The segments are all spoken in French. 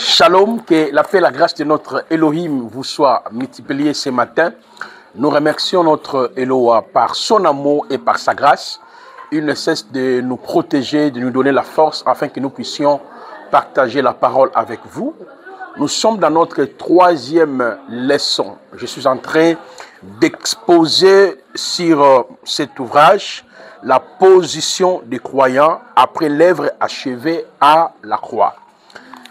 Shalom, que la paix et la grâce de notre Elohim vous soit multipliée ce matin. Nous remercions notre Eloah par son amour et par sa grâce. Il ne cesse de nous protéger, de nous donner la force afin que nous puissions partager la parole avec vous. Nous sommes dans notre troisième leçon. Je suis en train d'exposer sur cet ouvrage la position des croyants après l'œuvre achevée à la croix.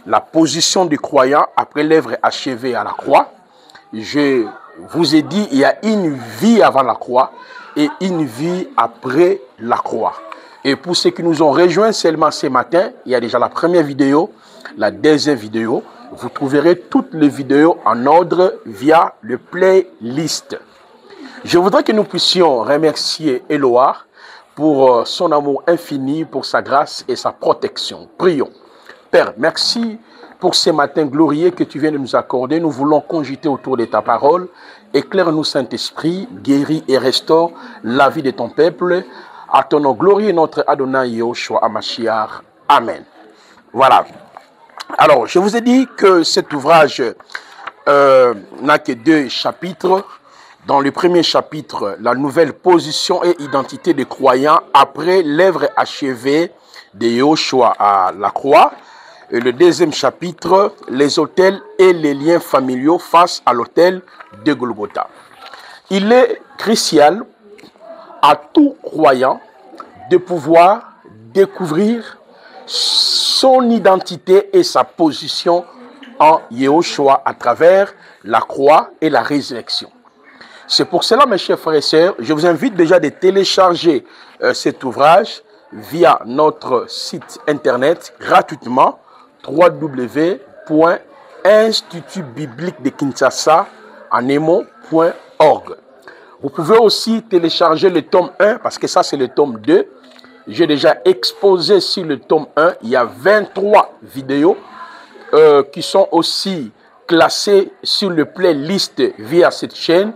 La position du croyant après l'œuvre achevée à la croix. Je vous ai dit, il y a une vie avant la croix et une vie après la croix. Et pour ceux qui nous ont rejoints seulement ce matin, il y a déjà la première vidéo, la deuxième vidéo. Vous trouverez toutes les vidéos en ordre via le playlist. Je voudrais que nous puissions remercier Eloah pour son amour infini, pour sa grâce et sa protection. Prions. Père, merci pour ce matin glorieux que tu viens de nous accorder. Nous voulons cogiter autour de ta parole. Éclaire-nous, Saint-Esprit, guéris et restaure la vie de ton peuple. À ton nom glorieux, notre Adonai Yahushua Hamashiach. Amen. Voilà. Alors, je vous ai dit que cet ouvrage n'a que 2 chapitres. Dans le premier chapitre, la nouvelle position et identité des croyants après l'œuvre achevée de Yahushua à la croix. Et le deuxième chapitre, les autels et les liens familiaux face à l'autel de Golgotha. Il est crucial à tout croyant de pouvoir découvrir son identité et sa position en Yahushua à travers la croix et la résurrection. C'est pour cela, mes chers frères et sœurs, je vous invite déjà de télécharger cet ouvrage via notre site internet gratuitement www.institutbibliquedekinshasa.org. Vous pouvez aussi télécharger le tome 1 parce que ça c'est le tome 2. J'ai déjà exposé sur le tome 1. Il y a 23 vidéos qui sont aussi classées sur le playlist via cette chaîne.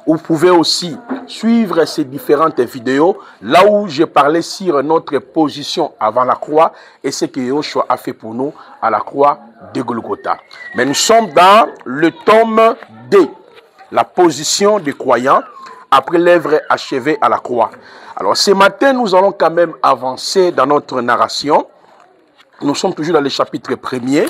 Vous pouvez aussi suivre ces différentes vidéos là où j'ai parlé sur notre position avant la croix et ce que Yahushua a fait pour nous à la croix de Golgotha. Mais nous sommes dans le tome 2, la position des croyants après l'œuvre achevée à la croix. Alors ce matin, nous allons quand même avancer dans notre narration. Nous sommes toujours dans le chapitre 1er.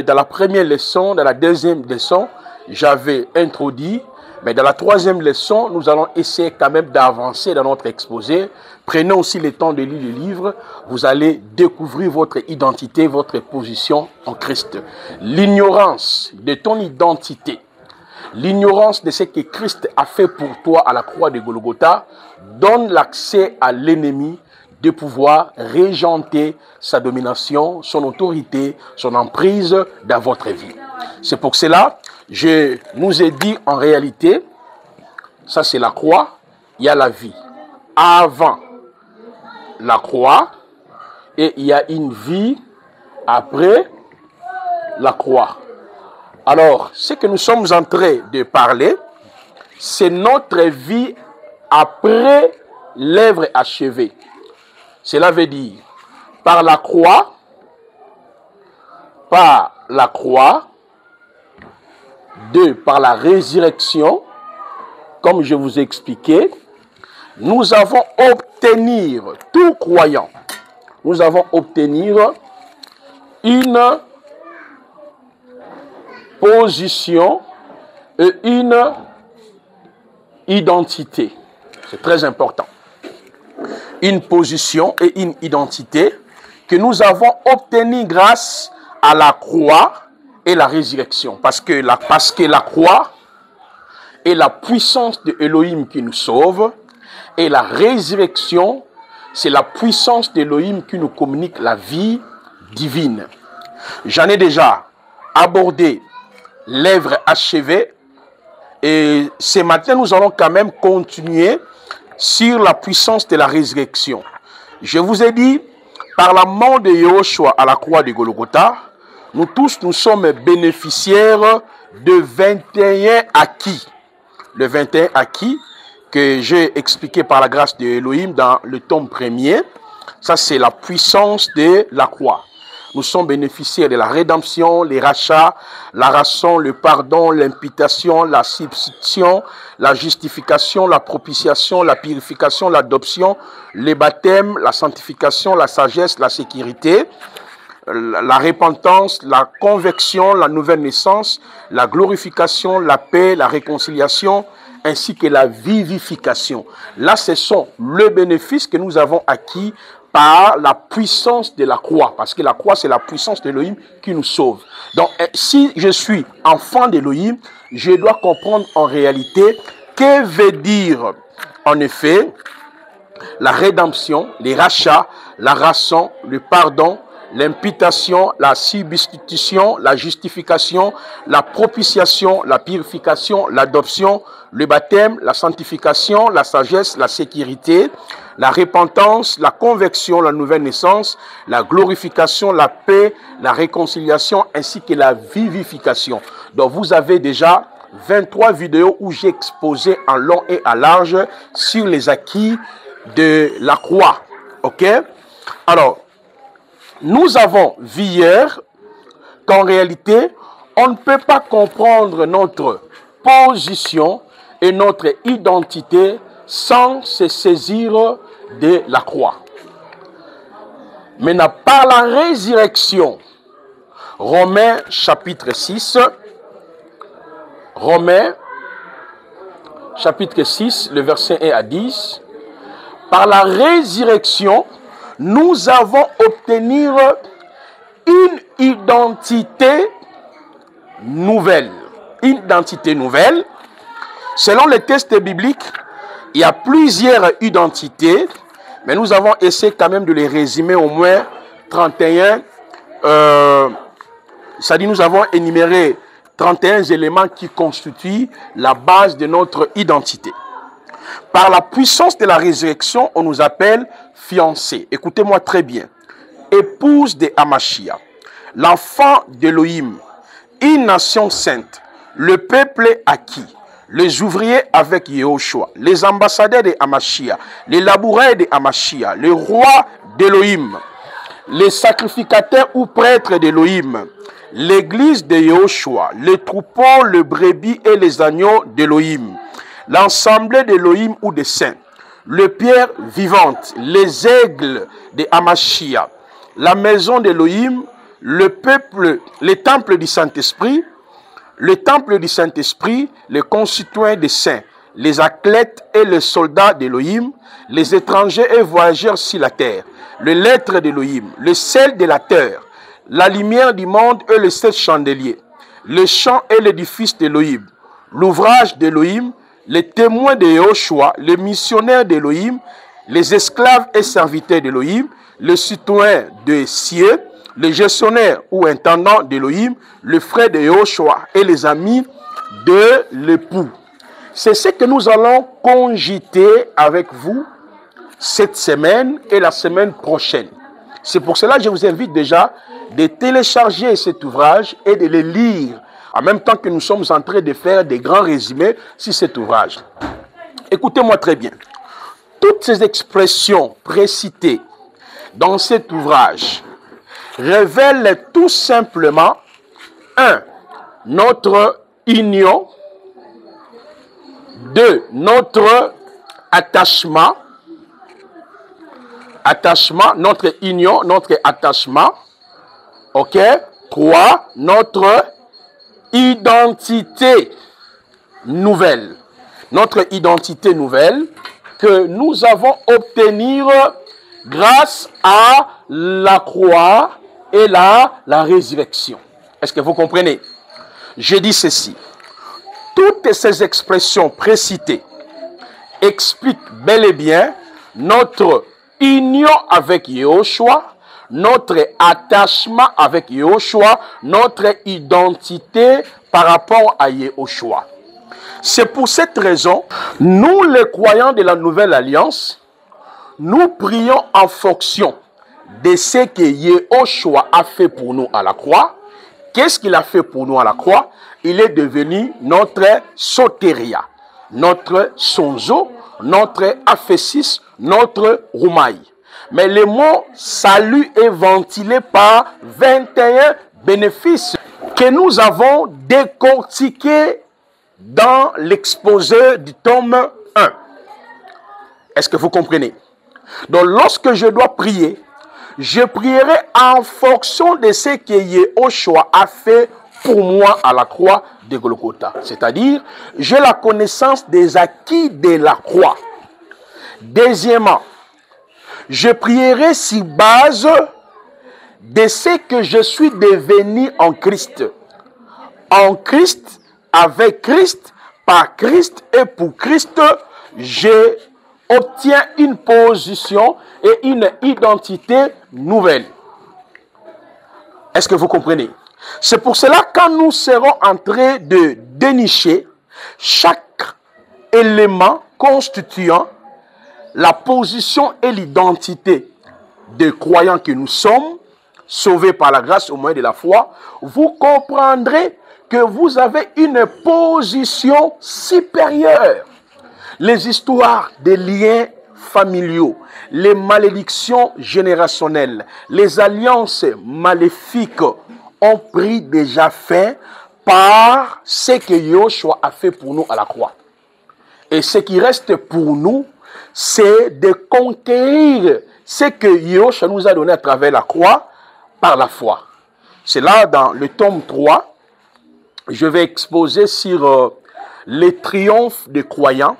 Dans la première leçon, dans la deuxième leçon, j'avais introduit. Mais dans la troisième leçon, nous allons essayer quand même d'avancer dans notre exposé. Prenez aussi le temps de lire le livre. Vous allez découvrir votre identité, votre position en Christ. L'ignorance de ton identité, l'ignorance de ce que Christ a fait pour toi à la croix de Golgotha, donne l'accès à l'ennemi de pouvoir régenter sa domination, son autorité, son emprise dans votre vie. C'est pour cela je nous ai dit en réalité, ça c'est la croix, il y a la vie avant la croix et il y a une vie après la croix. Alors, ce que nous sommes en train de parler, c'est notre vie après l'œuvre achevée. Cela veut dire, par la croix, par la résurrection, comme je vous ai expliqué, nous avons obtenir, tout croyant, nous avons obtenir une position et une identité. C'est très important. Une position et une identité que nous avons obtenue grâce à la croix et la résurrection. Parce que la croix est la puissance de Elohim qui nous sauve. Et la résurrection, c'est la puissance d'Elohim qui nous communique la vie divine. J'en ai déjà abordé l'œuvre achevée. Et ce matin, nous allons quand même continuer sur la puissance de la résurrection. Je vous ai dit, par la mort de Yahushua à la croix de Golgotha, nous tous, nous sommes bénéficiaires de 21 acquis. Le 21 acquis que j'ai expliqué par la grâce de Elohim dans le tome 1er, ça c'est la puissance de la croix. nous sommes bénéficiaires de la rédemption, les rachats, la rançon, le pardon, l'imputation, la substitution, la justification, la propitiation, la purification, l'adoption, les baptêmes, la sanctification, la sagesse, la sécurité, la repentance, la conversion, la nouvelle naissance, la glorification, la paix, la réconciliation, ainsi que la vivification. Là, ce sont les bénéfices que nous avons acquis par la puissance de la croix. Parce que la croix, c'est la puissance d'Élohim qui nous sauve. Donc, si je suis enfant d'Élohim, je dois comprendre en réalité que veut dire, en effet, la rédemption, les rachats, la rançon, le pardon, l'imputation, la substitution, la justification, la propitiation, la purification, l'adoption, le baptême, la sanctification, la sagesse, la sécurité, la repentance, la conversion, la nouvelle naissance, la glorification, la paix, la réconciliation, ainsi que la vivification. Donc vous avez déjà 23 vidéos où j'ai exposé en long et en large sur les acquis de la croix. Ok? Alors, nous avons vu hier qu'en réalité, on ne peut pas comprendre notre position et notre identité sans se saisir de la croix. Maintenant, par la résurrection, Romains chapitre 6, Romains chapitre 6, le verset 1 à 10, par la résurrection, nous avons obtenu une identité nouvelle. Une identité nouvelle. Selon les textes bibliques, il y a plusieurs identités, mais nous avons essayé quand même de les résumer au moins 31. C'est-à-dire nous avons énuméré 31 éléments qui constituent la base de notre identité. Par la puissance de la résurrection, on nous appelle fiancés. Écoutez-moi très bien. Épouse de Hamashia, l'enfant d'Élohim, une nation sainte, le peuple acquis, les ouvriers avec Yehoshua, les ambassadeurs de Hamashia, les laboureurs de Hamashia, le roi d'Élohim, les sacrificateurs ou prêtres d'Élohim, l'église de Yehoshua, les troupeaux, le brebis et les agneaux d'Élohim, l'ensemble d'Élohim ou des saints, le pierre vivante, les aigles de Hamashia, la maison d'Élohim, le peuple, les temples du Saint-Esprit, le temple du Saint-Esprit, les concitoyens des saints, les athlètes et les soldats d'Élohim, les étrangers et voyageurs sur la terre, le lettre d'Élohim, le sel de la terre, la lumière du monde et les 7 chandeliers, le champ et l'édifice d'Élohim, l'ouvrage d'Élohim, les témoins de Yehoshua, les missionnaires d'Élohim, les esclaves et serviteurs d'Élohim, les citoyens de cieux, les gestionnaires ou intendants d'Élohim, le frère de Yehoshua et les amis de l'époux. C'est ce que nous allons cogiter avec vous cette semaine et la semaine prochaine. C'est pour cela que je vous invite déjà de télécharger cet ouvrage et de le lire en même temps que nous sommes en train de faire des grands résumés sur cet ouvrage. Écoutez-moi très bien. Toutes ces expressions précitées dans cet ouvrage révèlent tout simplement, 1. Notre union, 2. Notre attachement, notre union, notre attachement, ok. 3. Notre identité nouvelle. Notre identité nouvelle que nous avons obtenue grâce à la croix et la résurrection. Est-ce que vous comprenez? Je dis ceci. Toutes ces expressions précitées expliquent bel et bien notre union avec Yehoshua, notre attachement avec Yehoshua, notre identité par rapport à Yehoshua. C'est pour cette raison, nous les croyants de la Nouvelle Alliance, nous prions en fonction de ce que Yehoshua a fait pour nous à la croix. Qu'est-ce qu'il a fait pour nous à la croix? Il est devenu notre sotéria, notre sonzo, notre aphésis, notre roumaï. Mais le mot salut est ventilé par 21 bénéfices que nous avons décortiqués dans l'exposé du tome 1. Est-ce que vous comprenez? Donc, lorsque je dois prier, je prierai en fonction de ce que Yehoshua a fait pour moi à la croix de Golgotha. C'est-à-dire, j'ai la connaissance des acquis de la croix. Deuxièmement, je prierai sur base de ce que je suis devenu en Christ. En Christ, avec Christ, par Christ et pour Christ, j'obtiens une position et une identité nouvelle. Est-ce que vous comprenez? C'est pour cela que quand nous serons en train de dénicher chaque élément constituant la position et l'identité des croyants que nous sommes, sauvés par la grâce au moyen de la foi, vous comprendrez que vous avez une position supérieure. Les histoires des liens familiaux, les malédictions générationnelles, les alliances maléfiques ont pris déjà fin par ce que Yehoshua a fait pour nous à la croix. Et ce qui reste pour nous, c'est de conquérir ce que Yehoshua nous a donné à travers la croix par la foi. C'est là dans le tome 3, je vais exposer sur les triomphes des croyants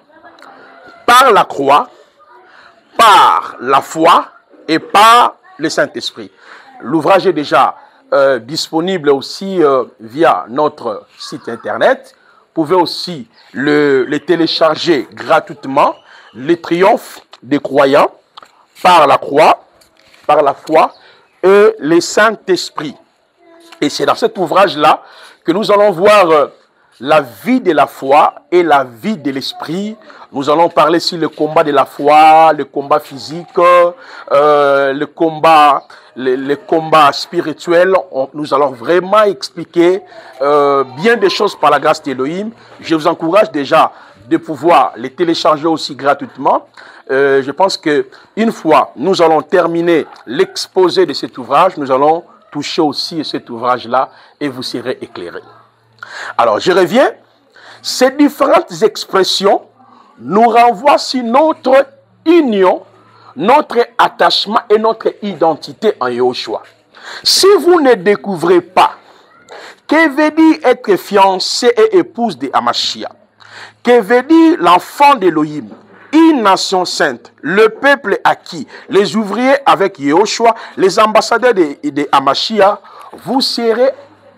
par la croix, par la foi et par le Saint-Esprit. L'ouvrage est déjà disponible aussi via notre site internet. Vous pouvez aussi le télécharger gratuitement. Les triomphes des croyants par la croix, par la foi et le Saint-Esprit. Et c'est dans cet ouvrage-là que nous allons voir la vie de la foi et la vie de l'esprit. Nous allons parler sur le combat de la foi, le combat physique, le combat spirituel. Nous allons vraiment expliquer bien des choses par la grâce d'Élohim. Je vous encourage déjà de pouvoir les télécharger aussi gratuitement. Je pense qu'une fois nous allons terminer l'exposé de cet ouvrage, nous allons toucher aussi cet ouvrage-là et vous serez éclairés. Alors, je reviens. Ces différentes expressions nous renvoient sur notre union, notre attachement et notre identité en Yehoshua. Si vous ne découvrez pas que veut dire être fiancé et épouse de Hamashiach, que veut dire l'enfant d'Élohim, une nation sainte, le peuple acquis, les ouvriers avec Yehoshua, les ambassadeurs de Hamashiach, vous serez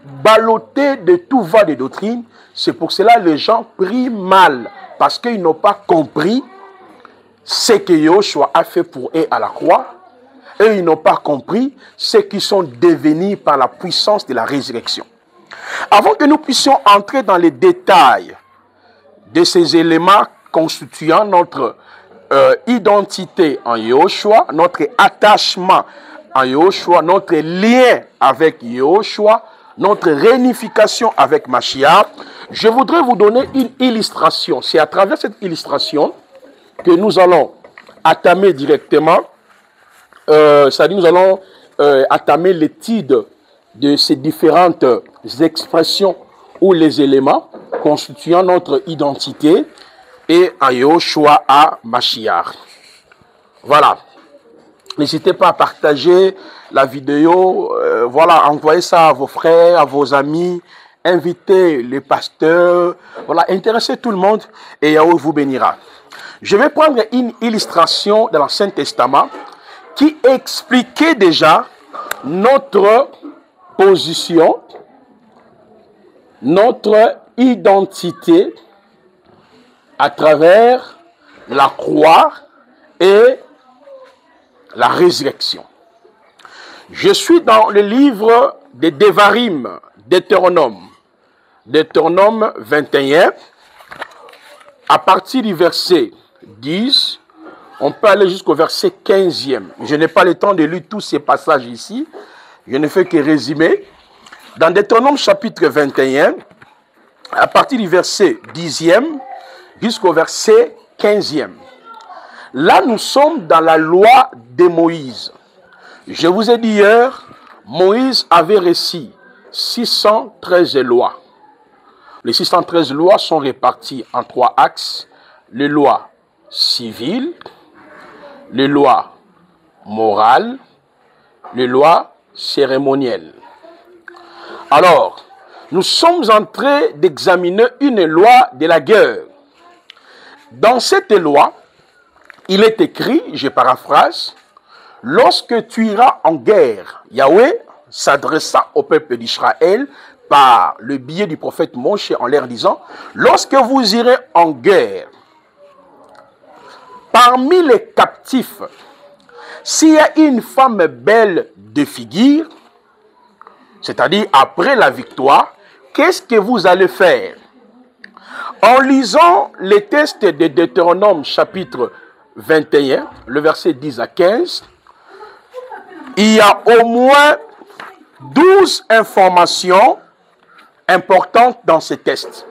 ballottés de tout va de doctrine. C'est pour cela que les gens prient mal, parce qu'ils n'ont pas compris ce que Yehoshua a fait pour eux à la croix, et ils n'ont pas compris ce qu'ils sont devenus par la puissance de la résurrection. Avant que nous puissions entrer dans les détails de ces éléments constituant notre identité en Yehoshua, notre attachement en Yehoshua, notre lien avec Yehoshua, notre réunification avec Mashiach, je voudrais vous donner une illustration. C'est à travers cette illustration que nous allons attamer directement, c'est-à-dire nous allons attamer l'étude de ces différentes expressions ou les éléments constituant notre identité et en Yehoshua à Mashiach. Voilà. N'hésitez pas à partager la vidéo, voilà, envoyez ça à vos frères, à vos amis, invitez les pasteurs, voilà, intéressez tout le monde et Yahweh vous bénira. Je vais prendre une illustration de l'Ancien Testament qui expliquait déjà notre position, notre identité à travers la croix et la résurrection. Je suis dans le livre de Devarim, Deutéronome 21, à partir du verset 10, on peut aller jusqu'au verset 15e. Je n'ai pas le temps de lire tous ces passages ici, je ne fais que résumer. Dans Deutéronome chapitre 21, à partir du verset 10e jusqu'au verset 15e, Là, nous sommes dans la loi de Moïse. Je vous ai dit hier, Moïse avait reçu 613 lois. Les 613 lois sont réparties en 3 axes. Les lois civiles, les lois morales, les lois cérémonielles. Alors, nous sommes en train d'examiner une loi de la guerre. Dans cette loi, il est écrit, je paraphrase, « Lorsque tu iras en guerre, Yahweh s'adressa au peuple d'Israël par le biais du prophète Moshe en leur disant, « Lorsque vous irez en guerre, parmi les captifs, s'il y a une femme belle de figure, c'est-à-dire après la victoire, qu'est-ce que vous allez faire? » En lisant les textes de Deutéronome chapitre 21, le verset 10 à 15, il y a au moins 12 informations importantes dans ces textes.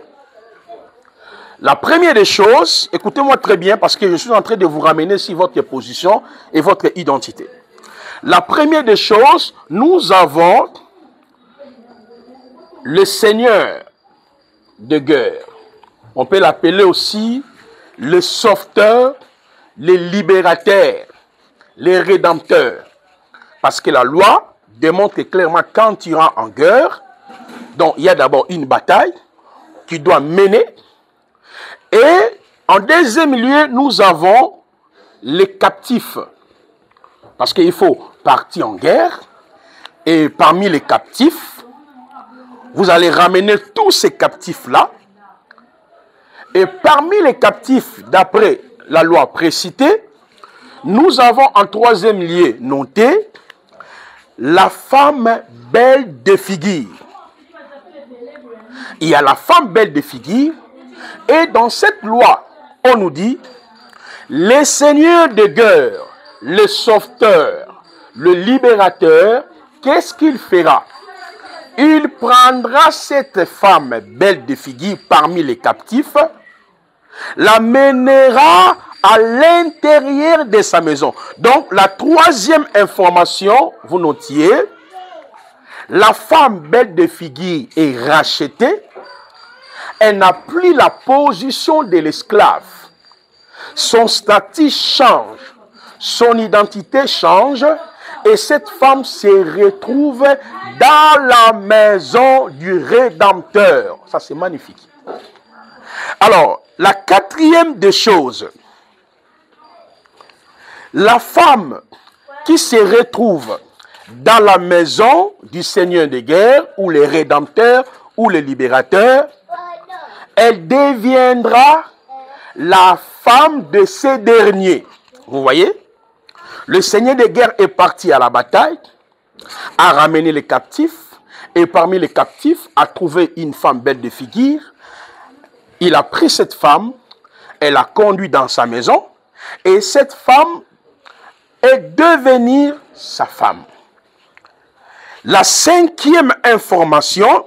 La première des choses, écoutez-moi très bien parce que je suis en train de vous ramener sur votre position et votre identité. La première des choses, nous avons le Seigneur de guerre. On peut l'appeler aussi le sauveteur, le libérateur, le rédempteur. Parce que la loi démontre clairement quand tu iras en guerre, donc il y a d'abord une bataille qui doit mener. Et en deuxième lieu, nous avons les captifs. Parce qu'il faut partir en guerre. Et parmi les captifs, vous allez ramener tous ces captifs-là. Et parmi les captifs, d'après la loi précitée, nous avons en troisième lieu noté la femme belle de figure. Il y a la femme belle de figure. Et dans cette loi, on nous dit, le Seigneur de guerre, le sauveteur, le libérateur, qu'est-ce qu'il fera? Il prendra cette femme belle de figure parmi les captifs, la mènera à l'intérieur de sa maison. Donc, la troisième information, vous notiez, la femme belle de figure est rachetée. Elle n'a plus la position de l'esclave. Son statut change, son identité change, et cette femme se retrouve dans la maison du Rédempteur. Ça, c'est magnifique. Alors, la quatrième des choses, la femme qui se retrouve dans la maison du Seigneur de guerre, ou le Rédempteur, ou le Libérateur, elle deviendra la femme de ces derniers. Vous voyez? Le Seigneur de guerre est parti à la bataille, a ramené les captifs, et parmi les captifs, a trouvé une femme belle de figure. Il a pris cette femme, elle l'a conduite dans sa maison, et cette femme est devenue sa femme. La cinquième information,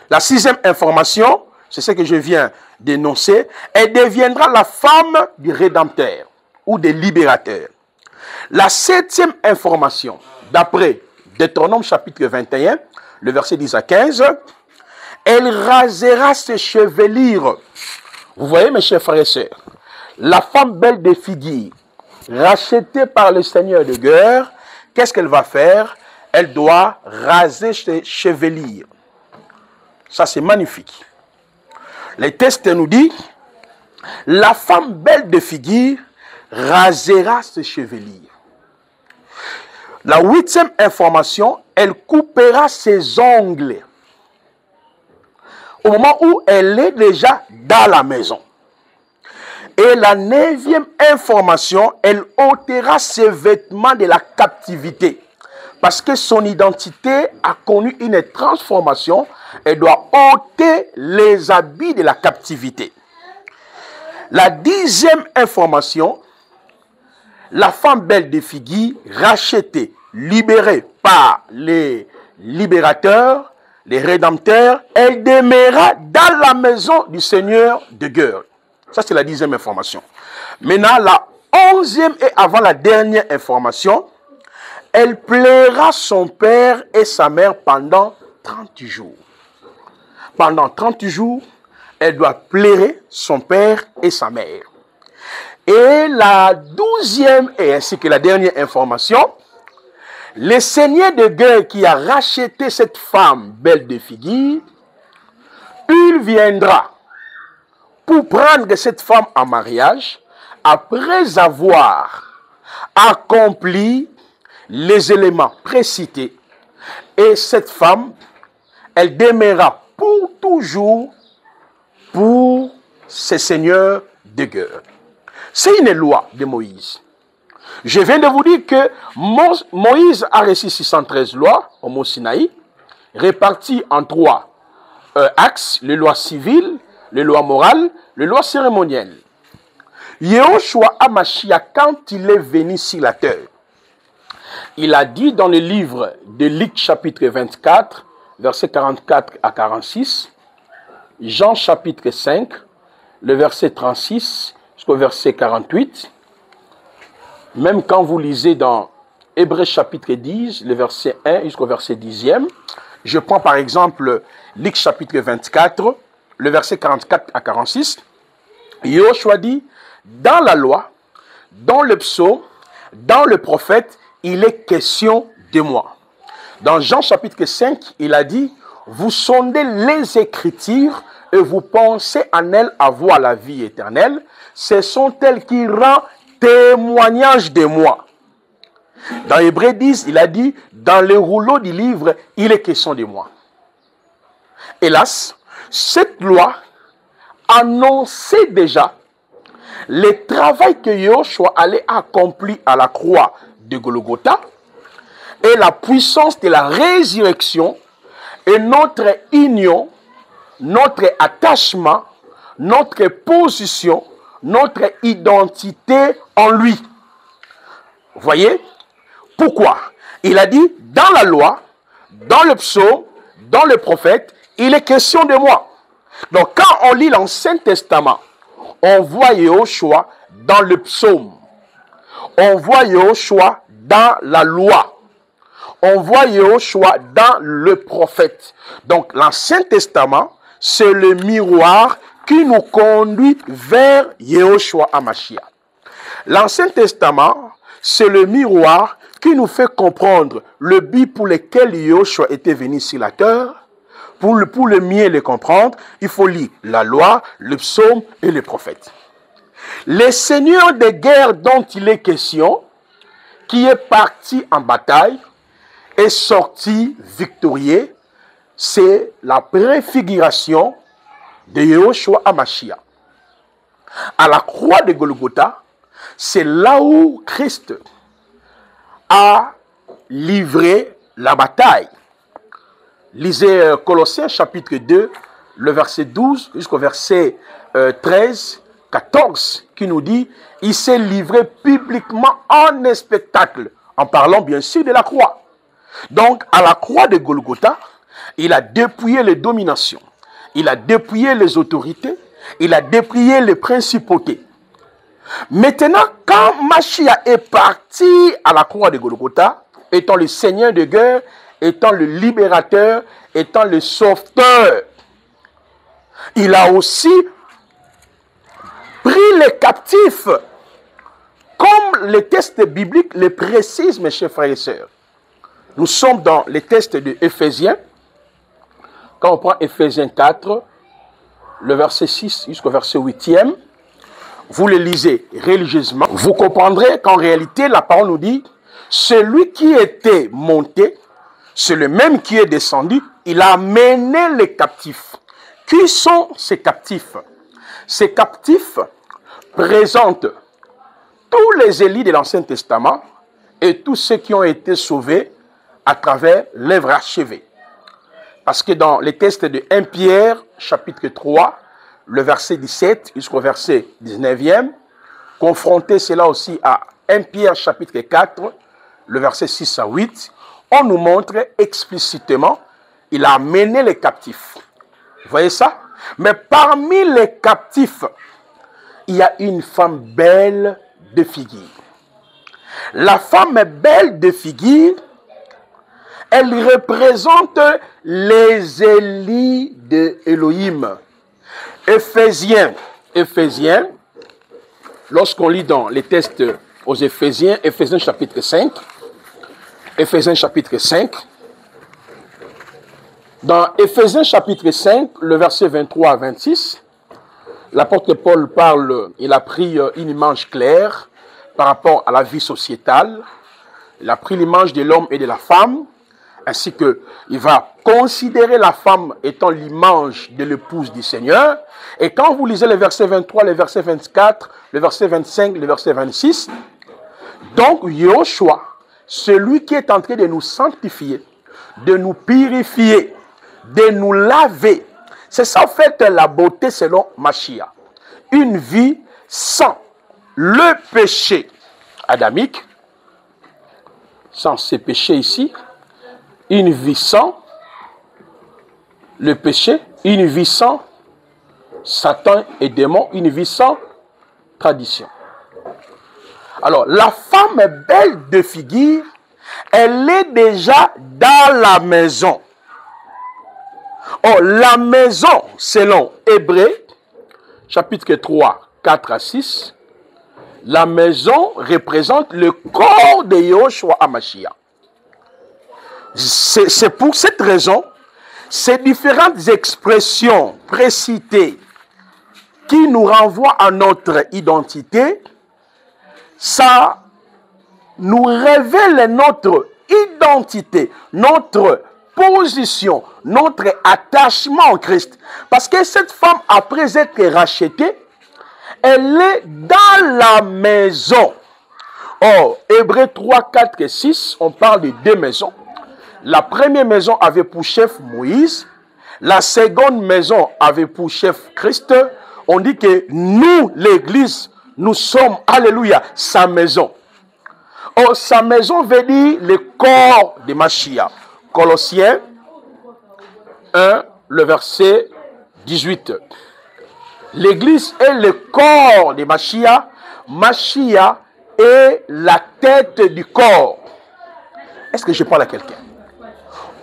la sixième information, c'est ce que je viens d'énoncer, elle deviendra la femme du Rédempteur ou des libérateurs. La septième information, d'après Deutéronome chapitre 21, le verset 10 à 15, elle rasera ses chevelures. Vous voyez mes chers frères et sœurs, la femme belle de figure, rachetée par le Seigneur de guerre, qu'est-ce qu'elle va faire? Elle doit raser ses chevelures. Ça, c'est magnifique. Les textes nous disent, la femme belle de figure rasera ses chevelures. La huitième information, elle coupera ses ongles. Au moment où elle est déjà dans la maison. Et la neuvième information, elle ôtera ses vêtements de la captivité. Parce que son identité a connu une transformation, elle doit ôter les habits de la captivité. La dixième information, la femme belle de figure, rachetée, libérée par les libérateurs, les rédempteurs, elle demeurera dans la maison du Seigneur de guerre. Ça, c'est la dixième information. Maintenant, la 11e et avant la dernière information, elle plaira son père et sa mère pendant 30 jours. Pendant 30 jours, elle doit plaire son père et sa mère. Et la 12e et ainsi que la dernière information, le seigneur de guerre qui a racheté cette femme belle de figure, il viendra pour prendre cette femme en mariage après avoir accompli les éléments précités. Et cette femme, elle demeurera pour toujours pour ce seigneur de guerre. C'est une loi de Moïse. Je viens de vous dire que Moïse a reçu 613 lois au Mont Sinaï, réparties en 3 axes, les lois civiles, les lois morales, les lois cérémonielles. Yehoshua HaMashiach, quand il est venu sur la terre, il a dit dans le livre de Luc chapitre 24, versets 44 à 46, Jean chapitre 5, le verset 36 jusqu'au verset 48, même quand vous lisez dans Hébreux chapitre 10, le verset 1 jusqu'au verset 10e, je prends par exemple Luc chapitre 24, le verset 44 à 46, Yehoshua dit, dans la loi, dans le psaume, dans le prophète, il est question de moi. Dans Jean chapitre 5, il a dit, vous sondez les Écritures et vous pensez en elles avoir la vie éternelle. Ce sont elles qui rendent témoignage de moi. Dans Hébreux 10, il a dit, dans le rouleau du livre, il est question de moi. Hélas, cette loi annonçait déjà le travail que Yehoshua allait accomplir à la croix de Golgotha et la puissance de la résurrection et notre union, notre attachement, notre position, notre identité en lui. Vous voyez? Pourquoi? Il a dit, dans la loi, dans le psaume, dans le prophète, il est question de moi. Donc quand on lit l'Ancien Testament, on voit Yehoshua dans le psaume. On voit Yehoshua dans la loi. On voit Yehoshua dans le prophète. Donc l'Ancien Testament, c'est le miroir qui nous conduit vers Yehoshua HaMashiach. L'Ancien Testament, c'est le miroir qui nous fait comprendre le but pour lequel Yehoshua était venu sur la terre. Pour le mieux le comprendre, il faut lire la loi, le psaume et le prophète. Le seigneur de guerre dont il est question, qui est parti en bataille, est sorti victorieux, c'est la préfiguration de Yehoshua HaMashiach. À la croix de Golgotha, c'est là où Christ a livré la bataille. Lisez Colossiens chapitre 2, le verset 12 jusqu'au verset 13, 14, qui nous dit, il s'est livré publiquement en un spectacle, en parlant bien sûr de la croix. Donc, à la croix de Golgotha, il a dépouillé les dominations, il a dépouillé les autorités, il a dépouillé les principautés. Maintenant, quand Mashiach est parti à la croix de Golgotha, étant le seigneur de guerre, étant le libérateur, étant le sauveteur, il a aussi pris les captifs, comme les textes bibliques le précisent, mes chers frères et sœurs. Nous sommes dans les textes de Éphésiens. Quand on prend Éphésiens 4, le verset 6 jusqu'au verset 8e, vous le lisez religieusement, vous comprendrez qu'en réalité, la parole nous dit, celui qui était monté, c'est le même qui est descendu, il a mené les captifs. Qui sont ces captifs? Ces captifs présentent tous les élits de l'Ancien Testament et tous ceux qui ont été sauvés à travers l'œuvre achevée. Parce que dans les textes de 1 Pierre, chapitre 3, le verset 17 jusqu'au verset 19e, confronté cela aussi à 1 Pierre, chapitre 4, le verset 6 à 8, on nous montre explicitement, il a mené les captifs. Vous voyez ça? Mais parmi les captifs, il y a une femme belle de figure. La femme belle de figure, elle représente les Élis de Elohim. Éphésiens, lorsqu'on lit dans les textes aux Éphésiens, Éphésiens chapitre 5, dans Éphésiens chapitre 5, le verset 23 à 26, l'apôtre Paul parle, il a pris une image claire par rapport à la vie sociétale. Il a pris l'image de l'homme et de la femme, ainsi qu'il va considérer la femme étant l'image de l'épouse du Seigneur. Et quand vous lisez le verset 23, le verset 24, le verset 25, le verset 26, donc Yoshua, celui qui est en train de nous sanctifier, de nous purifier, de nous laver, c'est ça en fait la beauté selon Mashiach. Une vie sans le péché adamique, sans ces péchés ici, une vie sans le péché, une vie sans Satan et démons, une vie sans tradition. Alors, la femme belle de figure, elle est déjà dans la maison. Oh, la maison, selon Hébreux, chapitre 3, 4 à 6, la maison représente le corps de Yahushua HaMashiach. C'est pour cette raison, ces différentes expressions précitées qui nous renvoient à notre identité, ça nous révèle notre identité, notre position, notre attachement en Christ. Parce que cette femme, après être rachetée, elle est dans la maison. Or, Hébreux 3, 4 et 6, on parle de deux maisons. La première maison avait pour chef Moïse. La seconde maison avait pour chef Christ. On dit que nous, l'Église, nous sommes, alléluia, sa maison. Or, sa maison veut dire le corps de Mashiach. Colossiens 1, le verset 18. L'Église est le corps de Mashiach. Mashiach est la tête du corps. Est-ce que je parle à quelqu'un?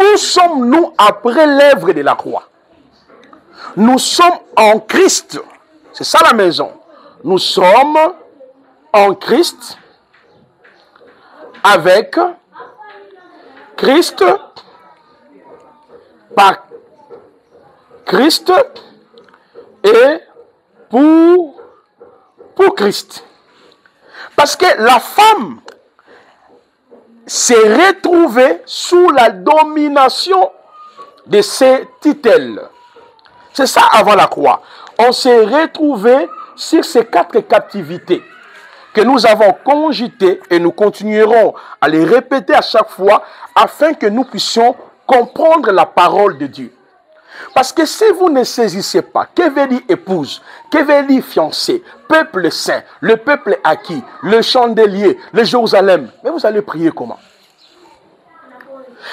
Où sommes-nous après l'œuvre de la croix? Nous sommes en Christ. C'est ça la maison. Nous sommes en Christ, avec Christ, par Christ et pour Christ. Parce que la femme s'est retrouvée sous la domination de ses titelles. C'est ça avant la croix. On s'est retrouvé sur ces 4 captivités que nous avons cogitées et nous continuerons à les répéter à chaque fois afin que nous puissions comprendre la parole de Dieu. Parce que si vous ne saisissez pas, que veut dire épouse, que veut dire fiancé, peuple saint, le peuple acquis, le chandelier, le Jérusalem, mais vous allez prier comment?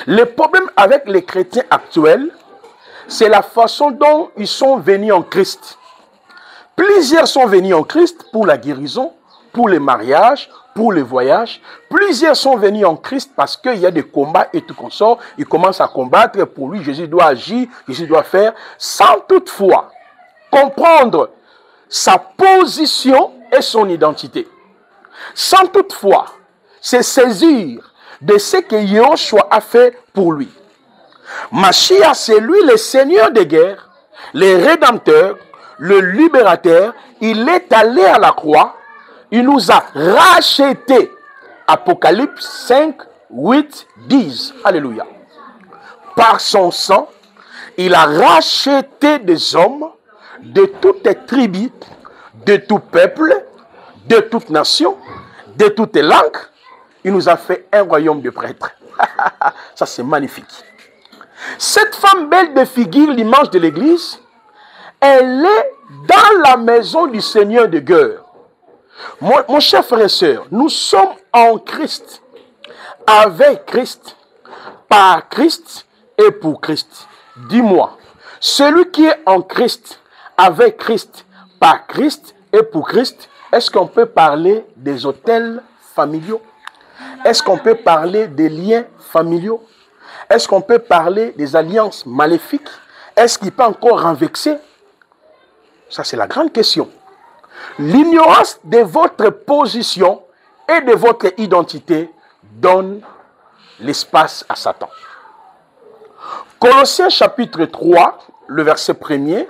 Le problème avec les chrétiens actuels, c'est la façon dont ils sont venus en Christ. Plusieurs sont venus en Christ pour la guérison, pour les mariages, pour les voyages. Plusieurs sont venus en Christ parce qu'il y a des combats et tout consort. Ils commencent à combattre. Pour lui, Jésus doit agir, Jésus doit faire, sans toutefois comprendre sa position et son identité. Sans toutefois se saisir de ce que Yahushua a fait pour lui. Mashiach, c'est lui le Seigneur des guerres, le Rédempteur, le Libérateur. Il est allé à la croix. Il nous a rachetés. Apocalypse 5, 8, 10. Alléluia. Par son sang, il a racheté des hommes de toutes les tribus, de tout peuple, de toute nation, de toutes les langues. Il nous a fait un royaume de prêtres. Ça, c'est magnifique. Cette femme belle de figure, l'image de l'Église, elle est dans la maison du Seigneur de guerre. Mon cher frère et sœur, nous sommes en Christ, avec Christ, par Christ et pour Christ. Dis-moi, celui qui est en Christ, avec Christ, par Christ et pour Christ, est-ce qu'on peut parler des autels familiaux? Est-ce qu'on peut parler des liens familiaux? Est-ce qu'on peut parler des alliances maléfiques? Est-ce qu'il peut encore renvexer? Ça, c'est la grande question. L'ignorance de votre position et de votre identité donne l'espace à Satan. Colossiens chapitre 3, le verset 1er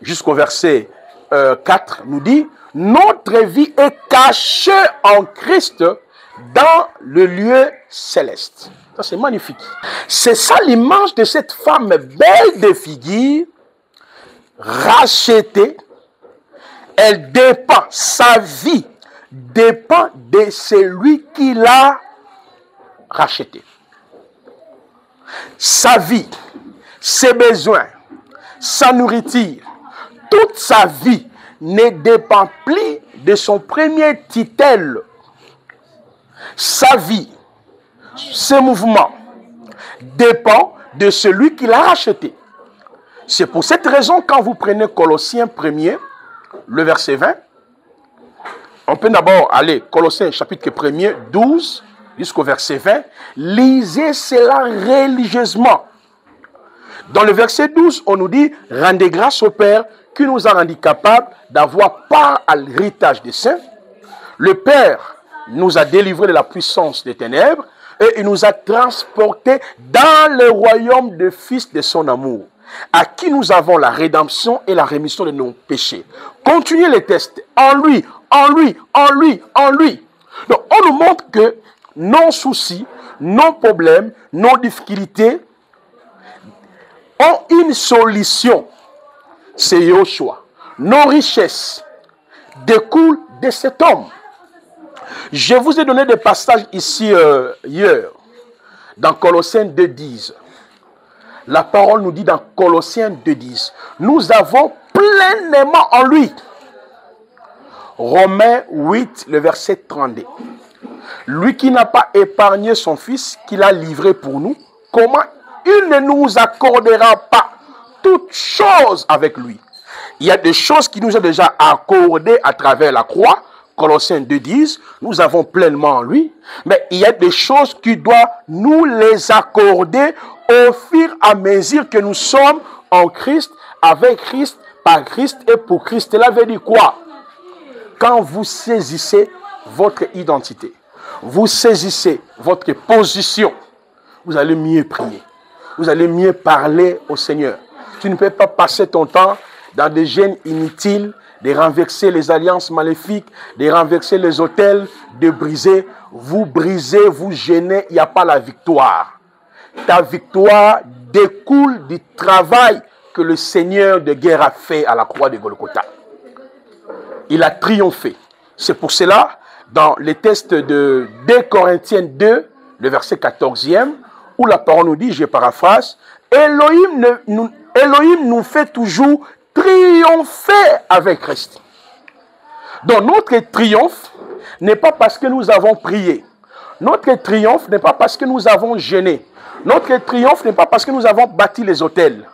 jusqu'au verset 4 nous dit: notre vie est cachée en Christ dans le lieu céleste. Ça, c'est magnifique. C'est ça l'image de cette femme belle de figure, rachetée. Elle dépend, sa vie dépend de celui qui l'a rachetée. Sa vie, ses besoins, sa nourriture, toute sa vie ne dépend plus de son premier titel. Sa vie, ses mouvements dépendent de celui qui l'a racheté. C'est pour cette raison, quand vous prenez Colossiens 1er, le verset 20, on peut d'abord aller Colossiens chapitre 1er, 12 jusqu'au verset 20. Lisez cela religieusement. Dans le verset 12, on nous dit: rendez grâce au Père qui nous a rendus capables d'avoir part à l'héritage des saints. Le Père nous a délivrés de la puissance des ténèbres et il nous a transportés dans le royaume du Fils de son amour, à qui nous avons la rédemption et la rémission de nos péchés. Continuez les tests. En lui, en lui, en lui, en lui. Donc, on nous montre que nos soucis, nos problèmes, nos difficultés ont une solution. C'est Yoshua. Nos richesses découlent de cet homme. Je vous ai donné des passages ici hier, dans Colossiens 2,10. La parole nous dit dans Colossiens 2,10, nous avons pleinement en lui. Romains 8, le verset 32. Lui qui n'a pas épargné son fils, qu'il a livré pour nous, comment il ne nous accordera pas toutes choses avec lui? Il y a des choses qui nous ont déjà accordées à travers la croix. Colossiens 2,10, nous avons pleinement en lui. Mais il y a des choses qui doivent nous les accorder au fur et à mesure que nous sommes en Christ, avec Christ, par Christ et pour Christ. Cela veut dire quoi? Quand vous saisissez votre identité, vous saisissez votre position, vous allez mieux prier. Vous allez mieux parler au Seigneur. Tu ne peux pas passer ton temps dans des gênes inutiles, de renverser les alliances maléfiques, de renverser les autels, de briser. Vous brisez, vous gênez, il n'y a pas la victoire. Ta victoire découle du travail que le Seigneur de guerre a fait à la croix de Golgotha. Il a triomphé. C'est pour cela, dans les textes de 2 Corinthiens 2, le verset 14e, où la parole nous dit, je paraphrase, Elohim nous fait toujours triompher avec Christ. Donc notre triomphe n'est pas parce que nous avons prié. Notre triomphe n'est pas parce que nous avons jeûné. Notre triomphe n'est pas parce que nous avons bâti les autels.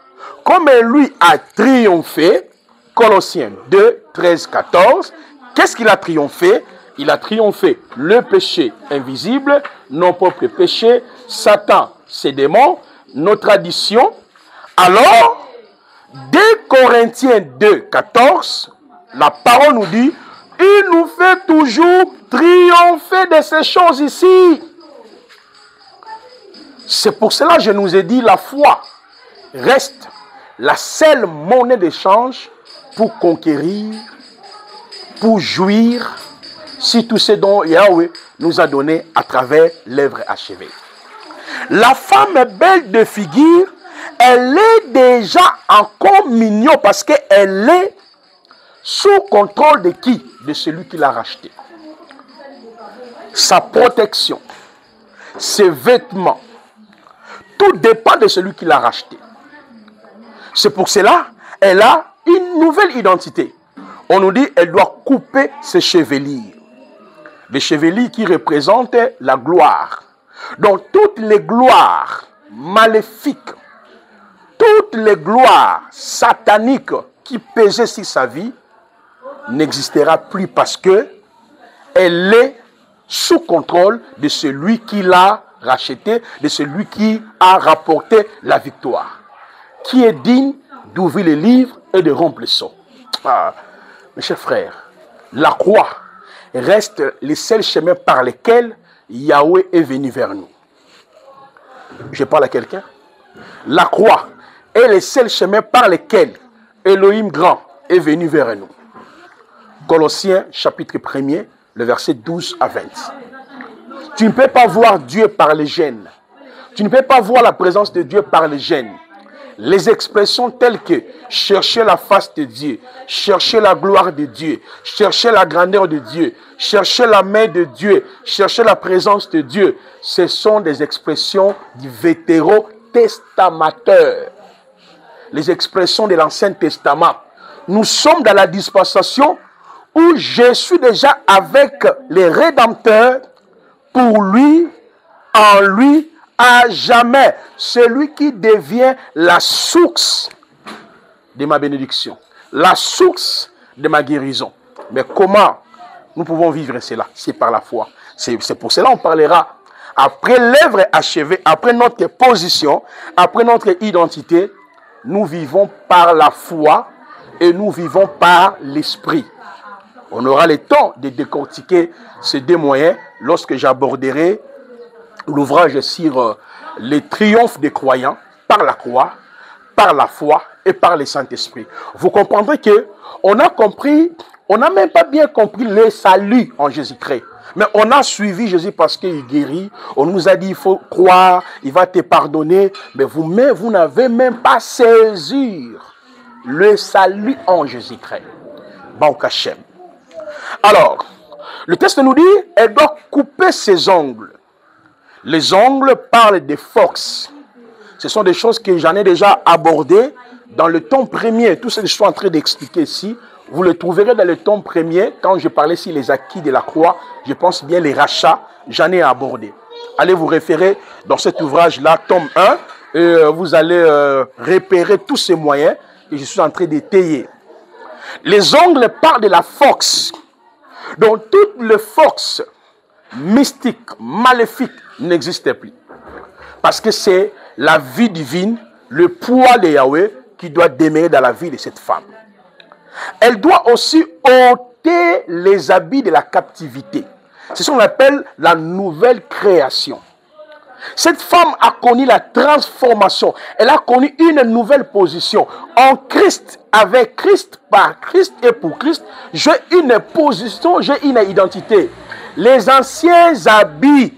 Comme lui a triomphé, Colossiens 2, 13, 14, qu'est-ce qu'il a triomphé? Il a triomphé le péché invisible, nos propres péchés, Satan, ses démons, nos traditions. Alors, 2 Corinthiens 2, 14, la parole nous dit, il nous fait toujours triompher de ces choses ici. C'est pour cela que je nous ai dit, la foi reste la seule monnaie d'échange pour conquérir, pour jouir, si tout ce dont Yahweh nous a donné à travers l'œuvre achevée. La femme belle de figure, elle est déjà en communion parce qu'elle est sous contrôle de qui? De celui qui l'a racheté. Sa protection, ses vêtements, tout dépend de celui qui l'a racheté. C'est pour cela elle a une nouvelle identité. On nous dit qu'elle doit couper ses chevelures. Les chevelures qui représentent la gloire. Donc toutes les gloires maléfiques, toutes les gloires sataniques qui pesaient sur sa vie n'existera plus parce que elle est sous contrôle de celui qui l'a racheté, de celui qui a rapporté la victoire, qui est digne d'ouvrir les livres et de rompre les sceaux. Ah, mes chers frères, la croix reste le seul chemin par lequel Yahweh est venu vers nous. Je parle à quelqu'un. La croix est le seul chemin par lequel Elohim grand est venu vers nous. Colossiens chapitre 1er, le verset 12 à 20. Tu ne peux pas voir Dieu par les gènes. Tu ne peux pas voir la présence de Dieu par les gènes. Les expressions telles que chercher la face de Dieu, chercher la gloire de Dieu, chercher la grandeur de Dieu, chercher la main de Dieu, chercher la présence de Dieu, ce sont des expressions du vétéro-testamateur. Les expressions de l'Ancien Testament. Nous sommes dans la dispensation où je suis déjà avec les rédempteurs pour lui, en lui, à jamais. Celui qui devient la source de ma bénédiction, la source de ma guérison. Mais comment nous pouvons vivre cela? C'est par la foi. C'est pour cela qu'on parlera. Après l'œuvre achevée, après notre position, après notre identité, nous vivons par la foi et nous vivons par l'esprit. On aura le temps de décortiquer ces deux moyens lorsque j'aborderai l'ouvrage sur le triomphe des croyants par la croix, par la foi et par le Saint-Esprit. Vous comprendrez que on a compris, on n'a même pas bien compris le salut en Jésus-Christ. Mais on a suivi Jésus parce qu'il guérit. On nous a dit il faut croire, il va te pardonner. Mais vous n'avez même pas saisi le salut en Jésus-Christ. Baruch Hashem. Alors, le texte nous dit, elle doit couper ses ongles. Les ongles parlent des forces. Ce sont des choses que j'en ai déjà abordées dans le tome premier. Tout ce que je suis en train d'expliquer ici, vous le trouverez dans le tome premier. Quand je parlais ici les acquis de la croix, je pense bien les rachats, j'en ai abordé. Allez vous référer dans cet ouvrage-là, tome 1, et vous allez repérer tous ces moyens que je suis en train d'étayer. Les ongles parlent de la force. Donc toutes les forces mystiques, maléfiques n'existent plus. Parce que c'est la vie divine, le poids de Yahweh qui doit demeurer dans la vie de cette femme. Elle doit aussi ôter les habits de la captivité. C'est ce qu'on appelle la nouvelle création. Cette femme a connu la transformation. Elle a connu une nouvelle position. En Christ, avec Christ, par Christ et pour Christ, j'ai une position, j'ai une identité. Les anciens habits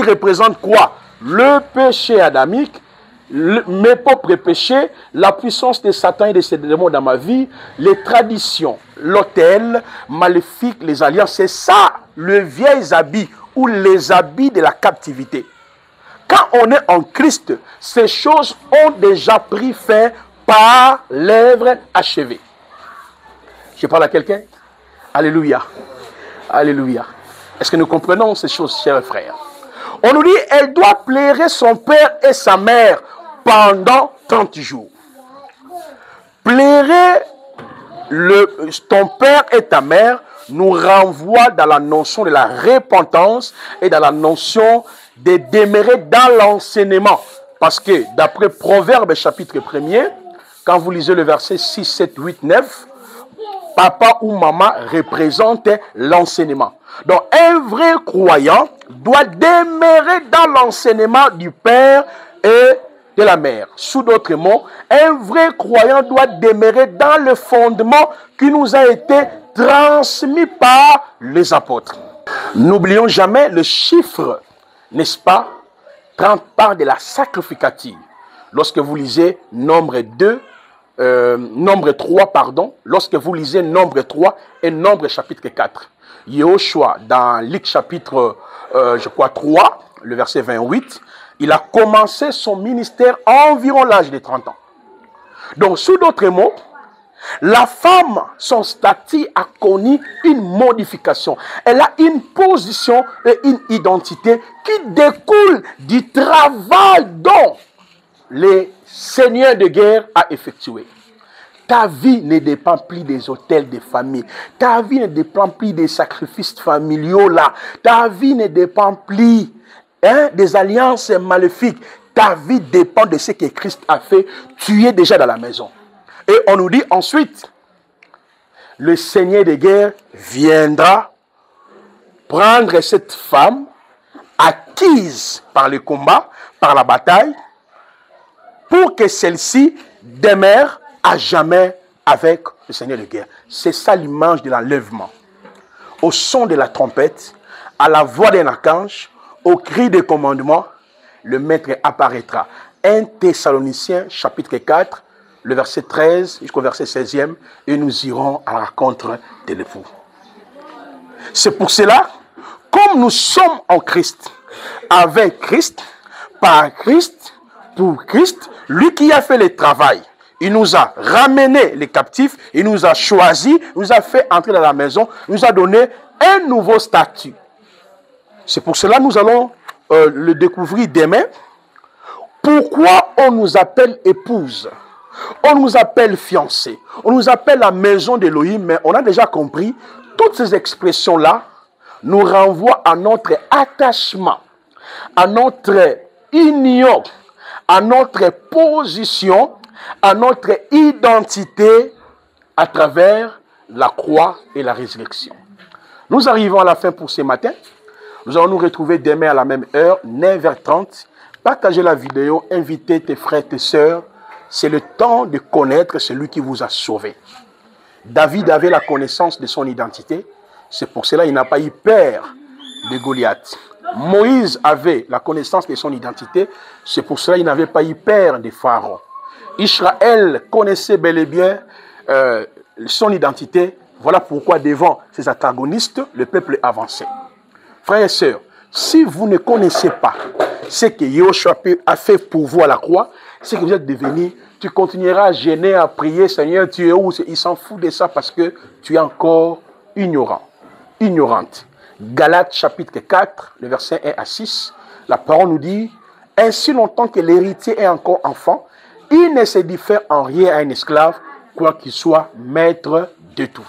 représentent quoi? Le péché adamique, mes propres péchés, la puissance de Satan et de ses démons dans ma vie, les traditions, l'autel, maléfique, les alliances. C'est ça, le vieil habit ou les habits de la captivité. Quand on est en Christ, ces choses ont déjà pris fin par l'œuvre achevée. Je parle à quelqu'un? Alléluia. Alléluia. Est-ce que nous comprenons ces choses, chers frères? On nous dit, elle doit plaire son père et sa mère pendant 30 jours. Plaire ton père et ta mère nous renvoie dans la notion de la repentance et dans la notion de demeurer dans l'enseignement. Parce que d'après Proverbes chapitre 1er, quand vous lisez le verset 6, 7, 8, 9, papa ou maman représente l'enseignement. Donc un vrai croyant doit demeurer dans l'enseignement du père et de la mère. Sous d'autres mots, un vrai croyant doit demeurer dans le fondement qui nous a été transmis par les apôtres. N'oublions jamais le chiffre, n'est-ce pas, 30 parts de la sacrificative. Lorsque vous lisez Nombre 3, lorsque vous lisez Nombre 3 et Nombre chapitre 4. Yehoshua, dans Luc chapitre, 3, le verset 28, il a commencé son ministère à environ l'âge de 30 ans. Donc, sous d'autres mots, la femme, son statut a connu une modification. Elle a une position et une identité qui découle du travail dont le Seigneur de guerre a effectué. Ta vie ne dépend plus des hôtels de famille. Ta vie ne dépend plus des sacrifices familiaux là. Ta vie ne dépend plus des alliances maléfiques. Ta vie dépend de ce que Christ a fait. Tu es déjà dans la maison. Et on nous dit ensuite, le Seigneur de guerre viendra prendre cette femme acquise par le combat, par la bataille, pour que celle-ci demeure à jamais avec le Seigneur de guerre. C'est ça l'image de l'enlèvement. Au son de la trompette, à la voix d'un archange, au cri de commandement, le maître apparaîtra. 1 Thessaloniciens chapitre 4, le verset 13 jusqu'au verset 16e, et nous irons à la rencontre de l'époux. C'est pour cela, comme nous sommes en Christ, avec Christ, par Christ, pour Christ, lui qui a fait le travail, il nous a ramené les captifs, il nous a choisis, nous a fait entrer dans la maison, nous a donné un nouveau statut. C'est pour cela que nous allons le découvrir demain. Pourquoi on nous appelle épouse? On nous appelle fiancée, on nous appelle la maison d'Élohim, mais on a déjà compris, toutes ces expressions-là nous renvoient à notre attachement, à notre union, à notre position, à notre identité à travers la croix et la résurrection. Nous arrivons à la fin pour ce matin. Nous allons nous retrouver demain à la même heure, 9h30. Partagez la vidéo, invitez tes frères, tes sœurs. C'est le temps de connaître celui qui vous a sauvé. David avait la connaissance de son identité. C'est pour cela qu'il n'a pas eu peur de Goliath. Moïse avait la connaissance de son identité. C'est pour cela qu'il n'avait pas eu peur de Pharaon. Israël connaissait bel et bien son identité. Voilà pourquoi devant ses antagonistes, le peuple avançait. Frères et sœurs, si vous ne connaissez pas ce que Yahushua a fait pour vous à la croix, ce que vous êtes devenu, tu continueras à gêner, à prier, Seigneur, tu es où? Il s'en fout de ça parce que tu es encore ignorant, ignorante. Galates chapitre 4, le verset 1 à 6, la parole nous dit, ainsi longtemps que l'héritier est encore enfant, il ne se diffère en rien à un esclave, quoi qu'il soit maître de tout.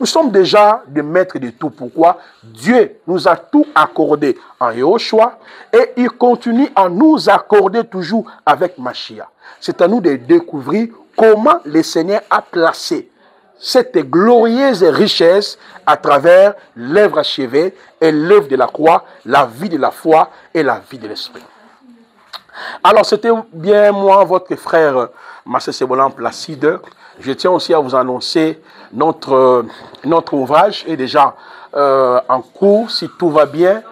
Nous sommes déjà des maîtres de tout. Pourquoi? Dieu nous a tout accordé en Yahushua et il continue à nous accorder toujours avec Mashiach. C'est à nous de découvrir comment le Seigneur a placé cette glorieuse richesse à travers l'œuvre achevée et l'œuvre de la croix, la vie de la foi et la vie de l'esprit. Alors, c'était bien moi, votre frère Marcel Sebolan Placide. Je tiens aussi à vous annoncer notre ouvrage est déjà en cours. Si tout va bien,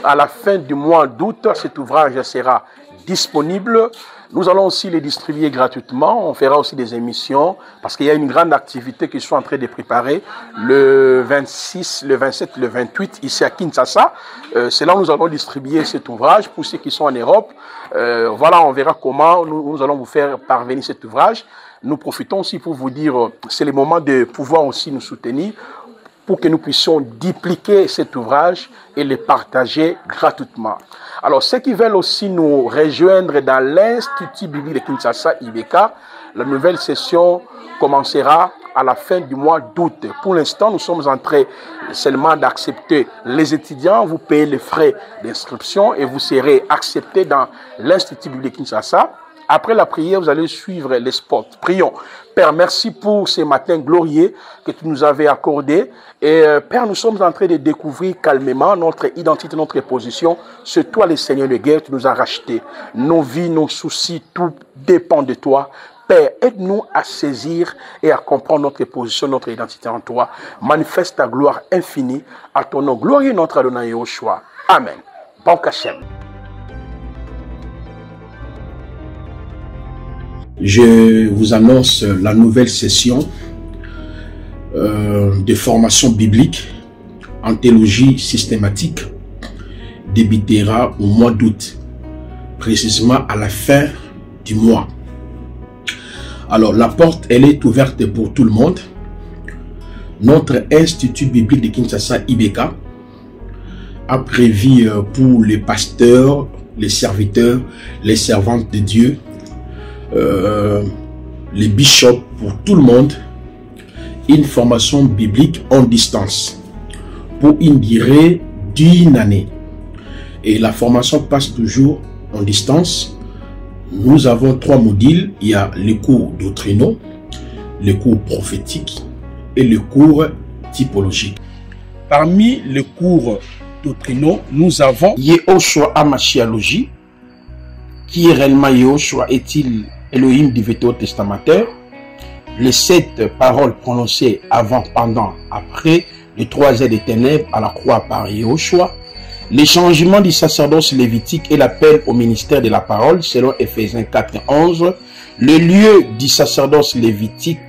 à la fin du mois d'août, cet ouvrage sera disponible. Nous allons aussi les distribuer gratuitement. On fera aussi des émissions parce qu'il y a une grande activité qu'ils sont en train de préparer le 26, le 27, le 28 ici à Kinshasa. C'est là où nous allons distribuer cet ouvrage pour ceux qui sont en Europe. Voilà, on verra comment nous allons vous faire parvenir cet ouvrage. Nous profitons aussi pour vous dire, c'est le moment de pouvoir aussi nous soutenir pour que nous puissions dupliquer cet ouvrage et le partager gratuitement. Alors, ceux qui veulent aussi nous rejoindre dans l'Institut biblique de Kinshasa, IBK, la nouvelle session commencera à la fin du mois d'août. Pour l'instant, nous sommes en train seulement d'accepter les étudiants. Vous payez les frais d'inscription et vous serez acceptés dans l'Institut biblique de Kinshasa. Après la prière, vous allez suivre les spots. Prions. Père, merci pour ces matins glorieux que tu nous avais accordés. Et Père, nous sommes en train de découvrir calmement notre identité, notre position. C'est toi, le Seigneur de guerre, tu nous as rachetés. Nos vies, nos soucis, tout dépend de toi. Père, aide-nous à saisir et à comprendre notre position, notre identité en toi. Manifeste ta gloire infinie à ton nom glorieux, notre Adonai Yahushua. Amen. Bon Kachem. Je vous annonce la nouvelle session de formation biblique en théologie systématique débutera au mois d'août, précisément à la fin du mois. Alors la porte, elle est ouverte pour tout le monde. Notre Institut biblique de Kinshasa, IBK, a prévu pour les pasteurs, les serviteurs, les servantes de Dieu, les bishops, pour tout le monde, une formation biblique en distance pour une durée d'1 année. Et la formation passe toujours en distance. Nous avons 3 modules. Il y a les cours doctrinaux, les cours prophétiques et les cours typologiques. Parmi les cours doctrinaux, nous avons Yehoshua Hamashiachologie. Qui est réellement Yehoshua? Est-il Elohim du Vétéo-testamentaire? Les 7 paroles prononcées avant, pendant, après, les 3 ailes des ténèbres à la croix par Yehoshua, les changements du sacerdoce lévitique et l'appel au ministère de la parole selon Ephésiens 4 et 11, le lieu du sacerdoce lévitique,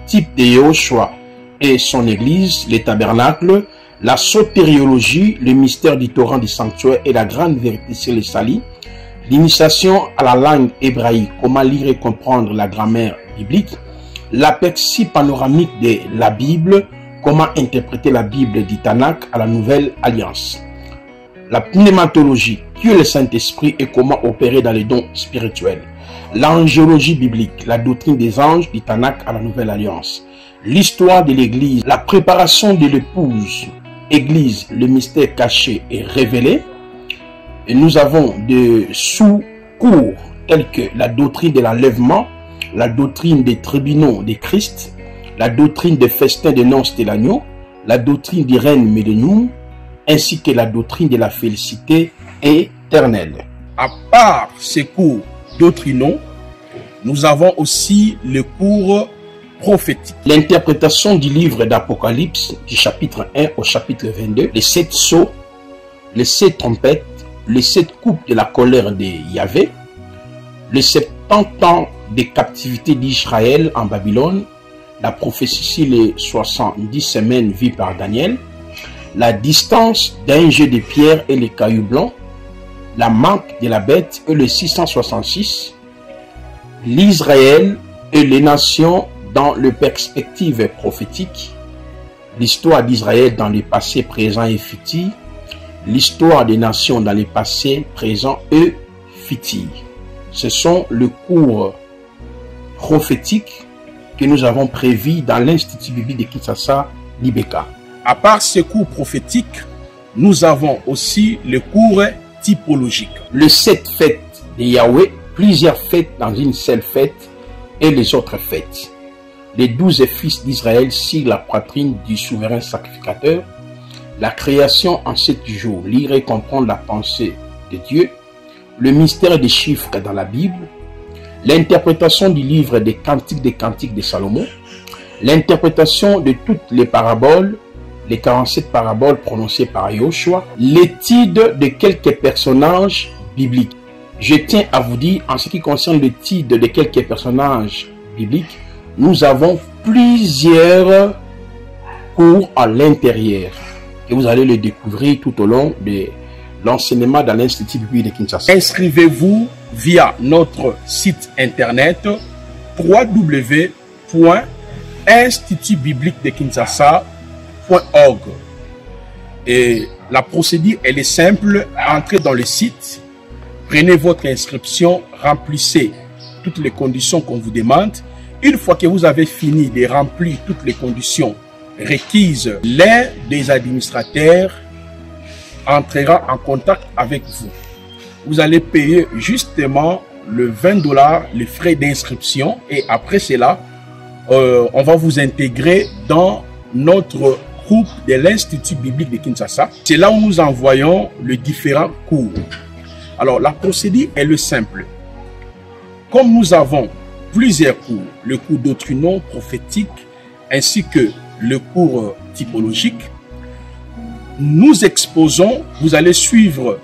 type de Yehoshua et son église, les tabernacles, la sotériologie, le mystère du torrent du sanctuaire et la grande vérité sur les salis, l'initiation à la langue hébraïque, comment lire et comprendre la grammaire biblique, l'aperçu panoramique de la Bible, comment interpréter la Bible du Tanakh à la Nouvelle Alliance, la pneumatologie, qui est le Saint-Esprit et comment opérer dans les dons spirituels, l'angéologie biblique, la doctrine des anges du Tanakh à la Nouvelle Alliance, l'histoire de l'Église, la préparation de l'épouse, Église, le mystère caché et révélé. Et nous avons des sous-cours tels que la doctrine de l'enlèvement, la doctrine des tribunaux de Christ, la doctrine des festins de noces de l'agneau, la doctrine du règne millénium, ainsi que la doctrine de la félicité éternelle. À part ces cours doctrinaux, nous avons aussi le cours prophétique. L'interprétation du livre d'Apocalypse, du chapitre 1 au chapitre 22, les 7 sceaux, les 7 trompettes, les 7 coupes de la colère de Yahvé, les 70 ans de captivité d'Israël en Babylone, la prophétie sur les 70 semaines vues par Daniel, la distance d'un jet de pierre et les cailloux blancs, la marque de la bête et le 666, l'Israël et les nations dans le perspective prophétique, l'histoire d'Israël dans le passé, présent et futur, l'histoire des nations dans le passé, présent et futur. Ce sont les cours prophétiques que nous avons prévus dans l'Institut biblique de Kinshasa, l'IBK. À part ces cours prophétiques, nous avons aussi les cours typologiques. Les 7 fêtes de Yahweh, plusieurs fêtes dans une seule fête et les autres fêtes. Les 12 fils d'Israël sur la poitrine du souverain sacrificateur. La création en 7 jours, lire et comprendre la pensée de Dieu. Le mystère des chiffres dans la Bible. L'interprétation du livre des cantiques de Salomon. L'interprétation de toutes les paraboles, les 47 paraboles prononcées par Yehoshua. L'étude de quelques personnages bibliques. Je tiens à vous dire, en ce qui concerne l'étude de quelques personnages bibliques, nous avons plusieurs cours à l'intérieur. Et vous allez le découvrir tout au long de l'enseignement dans l'Institut biblique de Kinshasa. Inscrivez-vous via notre site internet www.institutbibliquedekinshasa.org. Et la procédure, elle est simple. Entrez dans le site, prenez votre inscription, remplissez toutes les conditions qu'on vous demande. Une fois que vous avez fini de remplir toutes les conditions requises, l'un des administrateurs entrera en contact avec vous. Vous allez payer justement le 20 $, les frais d'inscription, et après cela, on va vous intégrer dans notre groupe de l'Institut biblique de Kinshasa. C'est là où nous envoyons les différents cours. Alors, la procédure est simple. Comme nous avons plusieurs cours, le cours doctrinaux, prophétique, ainsi que le cours typologique, nous exposons, vous allez suivre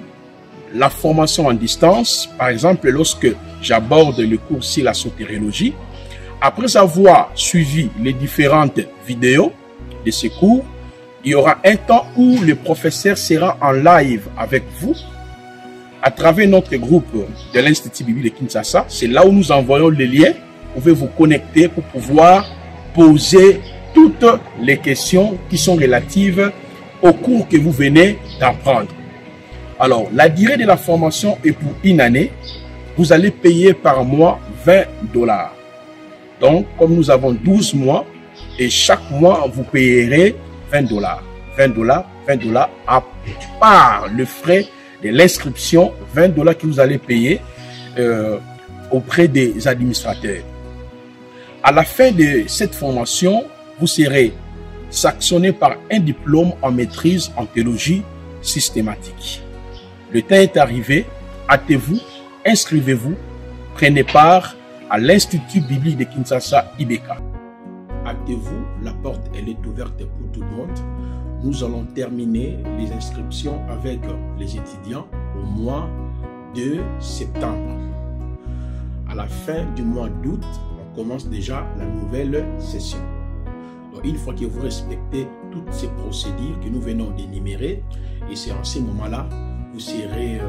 la formation en distance. Par exemple, lorsque j'aborde le cours sur la sotériologie, après avoir suivi les différentes vidéos de ce cours, il y aura un temps où le professeur sera en live avec vous à travers notre groupe de l'Institut biblique de Kinshasa. C'est là où nous envoyons les liens. Vous pouvez vous connecter pour pouvoir poser toutes les questions qui sont relatives au cours que vous venez d'apprendre. Alors, la durée de la formation est pour 1 année. Vous allez payer par mois 20 $. Donc, comme nous avons 12 mois, et chaque mois, vous payerez $20. $20, $20, à part le frais de l'inscription, $20 que vous allez payer auprès des administrateurs. À la fin de cette formation, vous serez sanctionné par un diplôme en maîtrise en théologie systématique. Le temps est arrivé, hâtez-vous, inscrivez-vous, prenez part à l'Institut biblique de Kinshasa, IBK. Hâtez-vous, la porte elle est ouverte pour tout le monde. Nous allons terminer les inscriptions avec les étudiants au mois de septembre. À la fin du mois d'août, on commence déjà la nouvelle session. Donc, une fois que vous respectez toutes ces procédures que nous venons d'énumérer, et c'est en ce moment-là, vous serez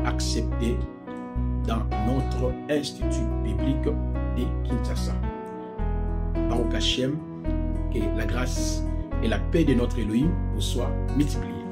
accepté dans notre Institut biblique de Kinshasa. Baruch Hashem, que la grâce et la paix de notre Elohim vous soient multipliées.